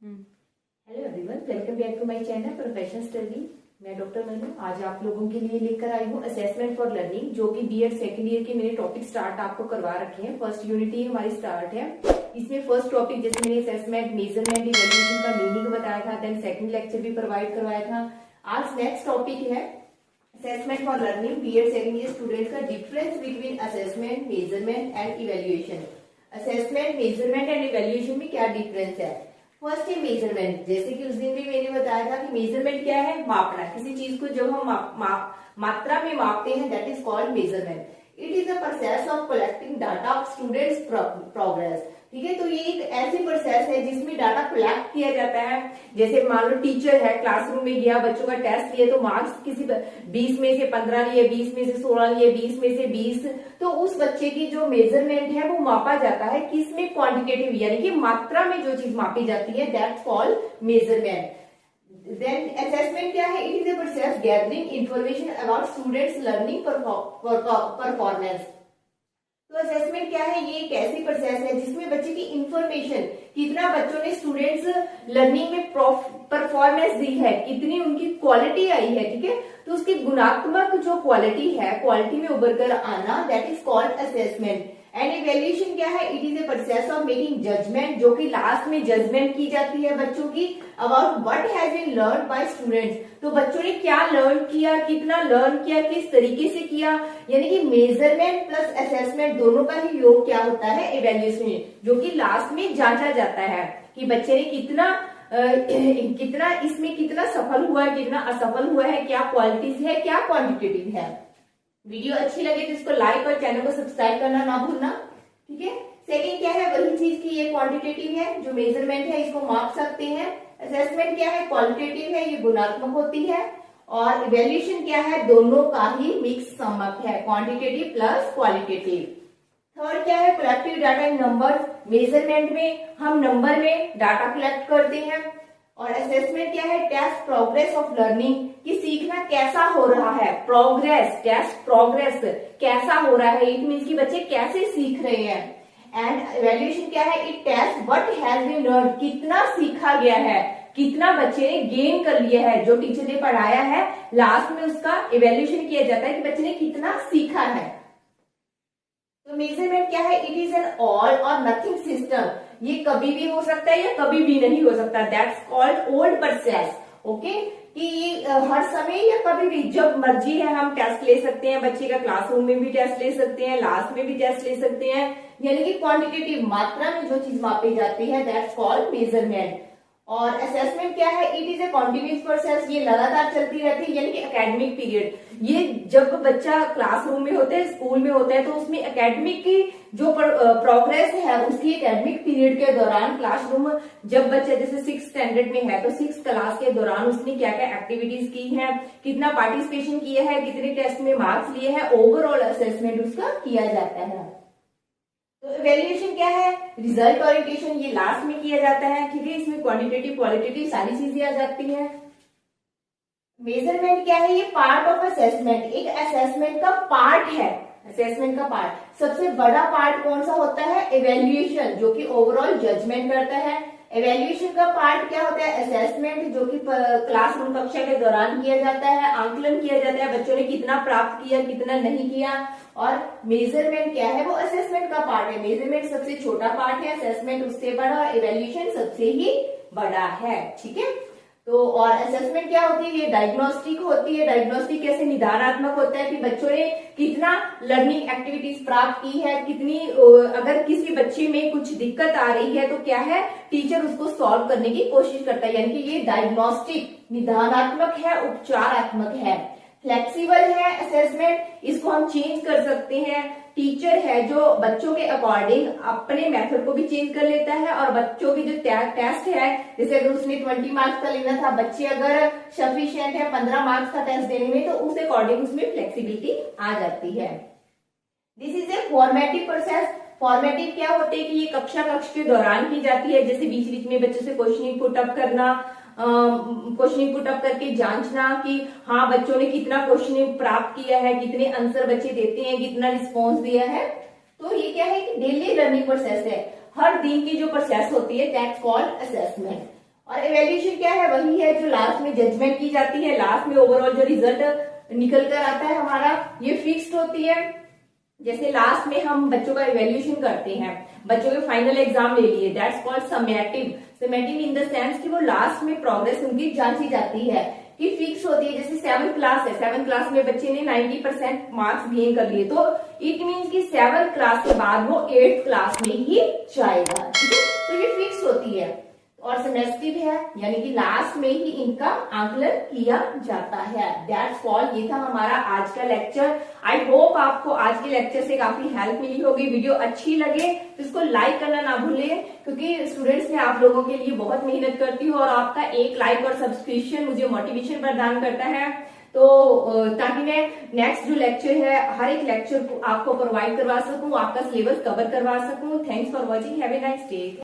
Hello everyone, welcome back to my channel professional study. मैं doctor Manu आज आप लोगों के लिए लेकर आई हूँ असेसमेंट फॉर लर्निंग, जो कि बीएड सेकंड ईयर के मैंने टॉपिक स्टार्ट आपको करवा रखे हैं। फर्स्ट यूनिट ही हमारी स्टार्ट है। इसमें फर्स्ट टॉपिक जैसे मैंने असेसमेंट, मेजरमेंट, इवैल्यूएशन का मीनिंग बताया था, देन सेकंड लेक्चर भी प्रोवाइड करवाया था। आज नेक्स्ट टॉपिक है assessment for learning BEd second year student का difference between assessment, measurement and evaluation. Assessment, measurement and evaluation में क्या डिफरेंस है। फर्स्ट है मेजरमेंट। जैसे कि उस दिन भी मैंने बताया था कि मेजरमेंट क्या है, मापना। किसी चीज को जब हम मात्रा में मापते हैं, that is called measurement. It is a process of collecting data of students progress. ठीक है, तो ये एक ऐसी प्रोसेस है जिसमें डाटा कलेक्ट किया जाता है। जैसे मान लो टीचर है, क्लासरूम में गया, बच्चों का टेस्ट लिया, तो मार्क्स किसी 20 में से 15 लिए, 20 में से 16 लिए, 20 में से 20, तो उस बच्चे की जो मेजरमेंट है वो मापा जाता है किसमें, क्वांटिटेटिव, यानी कि मात्रा में जो चीज मापी जाती है, that's called measurement. Then assessment क्या है, it is a process gathering information about students learning performance. तो असेसमेंट क्या है, ये एक ऐसी प्रोसेस है जिसमें बच्चे की इंफॉर्मेशन, कितना बच्चों ने स्टूडेंट्स लर्निंग में परफॉर्मेंस दी है, कितनी उनकी क्वालिटी आई है, ठीक है, तो उसकी गुणात्मक जो क्वालिटी है, क्वालिटी में उभर कर आना, that is called assessment. And evaluation क्या है, it is a process of making judgement, जो कि लास्ट में जजमेंट की जाती है बच्चों की about what has been learn by students. तो बच्चों ने क्या लर्न किया, कितना लर्न किया, किस तरीके से किया, यानी कि मेजरमेंट प्लस असेसमेंट दोनों का ही योग क्या होता है, इवैल्यूएशन, जो कि लास्ट में जांचा जाता है कि बच्चे ने कितना इसमें कितना सफल हुआ है, कितना असफल हुआ है, क्या क्वालिटीज है, क्या क्वांटिटेटिव है। वीडियो अच्छी लगे तो इसको लाइक और चैनल को सब्सक्राइब करना ना भूलना, ठीक है। सेकंड क्या है, वही चीज की ये क्वांटिटेटिव है, जो मेजरमेंट है इसको माप सकते हैं। असेसमेंट क्या है, क्वालिटेटिव है, ये गुणात्मक होती है। और इवैल्यूएशन क्या है, दोनों का ही मिक्स सम्मक है, क्वांटिटेटिव प्लस क्वालिटेटिव। थर्ड क्या है, collective data in number. Measurement में हम नंबर में डाटा कलेक्ट करते हैं, और असेसमेंट क्या है, टेस्ट प्रोग्रेस ऑफ लर्निंग, कि सीखना कैसा हो रहा है, प्रोग्रेस, टेस्ट प्रोग्रेस कैसा हो रहा है, इट मींस कि बच्चे कैसे सीख रहे हैं। एंड इवैल्यूएशन क्या है, it test what has been learn, कितना सीखा गया है, कितना बच्चे ने गेन कर लिया है, जो टीचर ने पढ़ाया है, लास्ट में उसका इवैल्यूएशन किया जाता है कि बच्चे ने कितना सीखा है। तो मेजरमेंट क्या है, इट इज एन ऑल और नथिंग सिस्टम, ये कभी भी हो सकता है या कभी भी नहीं हो सकता, that's called old process. Okay, कि ये हर समय या कभी भी जब मर्जी है हम टेस्ट ले सकते हैं, बच्चे का क्लासरूम में भी टेस्ट ले सकते हैं, लास्ट में भी टेस्ट ले सकते हैं, यानी कि क्वांटिटेटिव, मात्रा में जो चीज मापी जाती है, दैट्स कॉल्ड मेजरमेंट। और असेसमेंट क्या है, it is a continuous process, ये लगातार चलती रहती है, यानी कि एकेडमिक पीरियड। ये जब बच्चा क्लासरूम में होता है, स्कूल में होता है, तो उसमें एकेडमिक की जो प्रोग्रेस है, उसकी एकेडमिक पीरियड के दौरान, क्लासरूम जब बच्चा जैसे 6th स्टैंडर्ड में है, तो 6th क्लास के दौरान उसने क्या क्या एक्टिविटीज की है, कितना पार्टिसिपेशन किया है, कितने टेस्ट में मार्क्स लिए हैं, ओवरऑल असेसमेंट उसका किया जाता है। तो इवैल्यूएशन क्या है, रिजल्ट ओरिएंटेशन, ये लास्ट में किया जाता है, ठीक है, इसमें क्वांटिटेटिव क्वालिटेटिव सारी चीजें आ जाती है। मेजरमेंट क्या है, ये पार्ट ऑफ असेसमेंट, एक असेसमेंट का पार्ट है। असेसमेंट का पार्ट, सबसे बड़ा पार्ट कौन सा होता है, इवैल्यूएशन, जो कि ओवरऑल जजमेंट करता है। इवैल्यूएशन का पार्ट क्या होता है, असेसमेंट, जो कि क्लासरूम कक्षा के दौरान किया जाता है, आंकलन किया जाता है, बच्चों ने कितना प्राप्त किया, कितना नहीं किया। और मेजरमेंट क्या है, वो असेसमेंट का पार्ट है। मेजरमेंट सबसे छोटा पार्ट है, असेसमेंट उससे बड़ा, इवैल्यूएशन सबसे ही बड़ा है, ठीक है। तो और असेसमेंट क्या होती है, ये डायग्नोस्टिक होती है। डायग्नोस्टिक कैसे, निदानात्मक होता है कि बच्चों ने कितना लर्निंग एक्टिविटीज प्राप्त की है, कितनी, अगर किसी बच्चे में कुछ दिक्कत आ रही है तो क्या है, टीचर उसको सॉल्व करने की कोशिश करता है, यानी कि ये डायग्नोस्टिक, निदानात्मक है, उपचारात्मक है। फ्लेक्सिबल है असेसमेंट, इसको हम चेंज कर सकते हैं। टीचर है जो बच्चों के अकॉर्डिंग अपने मेथड को भी चेंज कर लेता है, और बच्चों की जो टेस्ट है, जैसे अगर उसने 20 मार्क्स का लेना था, बच्चे अगर सफिशिएंट है 15 मार्क्स का टेस्ट देने में, तो उस अकॉर्डिंग उसमें फ्लेक्सिबिलिटी आ जाती है। This is a formative process. Formative क्या होते हैं कि ये कक्ष के दौरान की जाती है, जैसे बीच बीच में बच्चों से क्वेश्चनिंग पुटअप करना, क्वेश्चनिंग पुटअप करके जांचना कि हाँ बच्चों ने कितना क्वेश्चनिंग प्राप्त किया है, कितने आंसर बच्चे देते हैं, कितना रिस्पॉन्स दिया है। तो ये क्या है कि डेली लर्निंग प्रोसेस है, हर दिन की जो प्रोसेस होती है, दैट्स कॉल्ड असेसमेंट। और इवेल्यूएशन क्या है, वही है जो लास्ट में जजमेंट की जाती है, लास्ट में ओवरऑल जो रिजल्ट निकल कर आता है हमारा, ये फिक्स्ड होती है। जैसे लास्ट में हम बच्चों का इवेल्यूएशन करते हैं, बच्चों के फाइनल एग्जाम ले लिए, that's called summative. Summative in the sense कि वो लास्ट में प्रोग्रेस उनकी जांची जाती है कि फिक्स होती है। जैसे 7th क्लास है, 7th क्लास में बच्चे ने 90% मार्क्स गेन कर लिए, तो इट मीन्स कि 7th क्लास के बाद वो 8th क्लास में ही जाएगा, ठीक है। तो ये फिक्स होती है। और सेमेस्टिव है, यानी कि लास्ट में ही इनका आकलन किया जाता है, दैट्स कॉल्ड। ये था हमारा आज का लेक्चर। आई होप आपको आज के लेक्चर से काफी हेल्प मिली होगी। वीडियो अच्छी लगे तो इसको लाइक करना ना भूलें, क्योंकि स्टूडेंट्स में आप लोगों के लिए बहुत मेहनत करती हूँ और आपका एक लाइक और सब्सक्रिप्शन मुझे मोटिवेशन प्रदान करता है। तो ताकि मैं नेक्स्ट जो लेक्चर है, हर एक लेक्चर को आपको प्रोवाइड करवा सकूं, आपका सिलेबस कवर करवा सकूं। Thanks for watching, have a nice day.